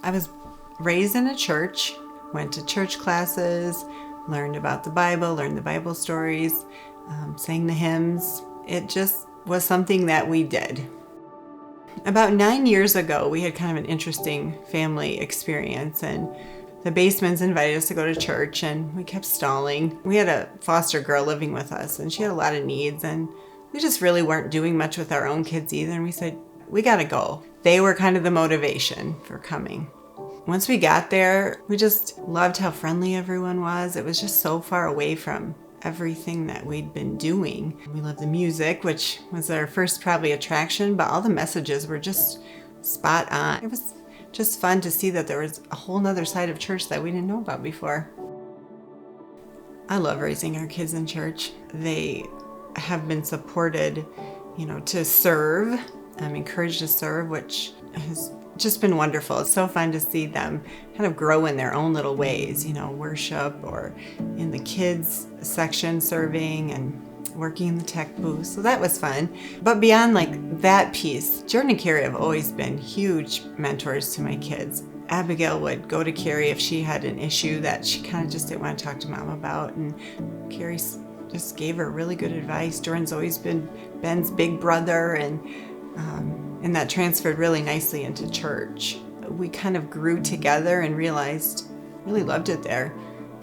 I was raised in a church, went to church classes, learned about the Bible, learned the Bible stories, sang the hymns. It just was something that we did. About 9 years ago, we had kind of an interesting family experience, and the Basemans invited us to go to church, and we kept stalling. We had a foster girl living with us, and she had a lot of needs, and we just really weren't doing much with our own kids either, and we said, we gotta go. They were kind of the motivation for coming. Once we got there, we just loved how friendly everyone was. It was just so far away from everything that we'd been doing. We loved the music, which was our first probably attraction, but all the messages were just spot on. It was just fun to see that there was a whole nother side of church that we didn't know about before. I love raising our kids in church. They have been supported, to serve. I'm encouraged to serve, which has just been wonderful. It's so fun to see them kind of grow in their own little ways, worship or in the kids section serving and working in the tech booth. So that was fun. But beyond that piece, Jordan and Carrie have always been huge mentors to my kids. Abigail would go to Carrie if she had an issue that she kind of just didn't want to talk to Mom about, and Carrie just gave her really good advice. Jordan's always been Ben's big brother, and that transferred really nicely into church. We kind of grew together and realized, really loved it there.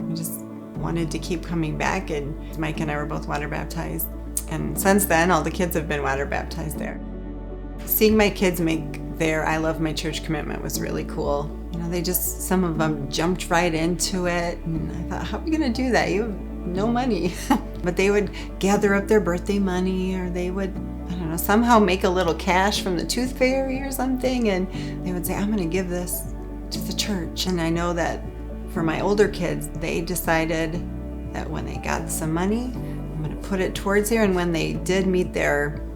We just wanted to keep coming back, and Mike and I were both water baptized. And since then, all the kids have been water baptized there. Seeing my kids make their I Love My Church commitment was really cool. Some of them jumped right into it, and I thought, how are we gonna do that? You have no money. But they would gather up their birthday money, or they would, somehow make a little cash from the tooth fairy or something, and they would say, I'm gonna give this to the church. And I know that for my older kids, they decided that when they got some money, I'm gonna put it towards here. And when they did meet their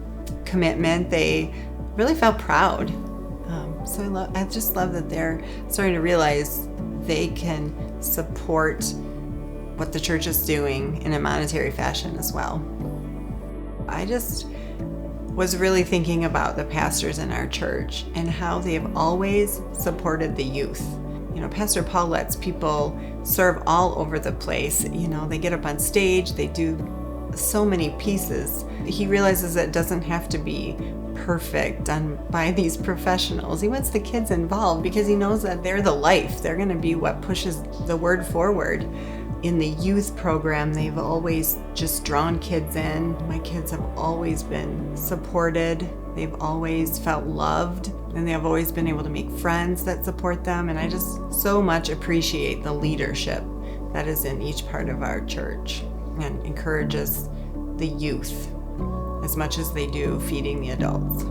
commitment, they really felt proud. So I just love that they're starting to realize they can support what the church is doing in a monetary fashion as well. I just was really thinking about the pastors in our church and how they have always supported the youth. Pastor Paul lets people serve all over the place. They get up on stage, they do so many pieces. He realizes that it doesn't have to be perfect done by these professionals. He wants the kids involved because he knows that they're the life. They're going to be what pushes the word forward. In the youth program, they've always just drawn kids in. My kids have always been supported. They've always felt loved, and they have always been able to make friends that support them. And I just so much appreciate the leadership that is in each part of our church and encourages the youth as much as they do feeding the adults.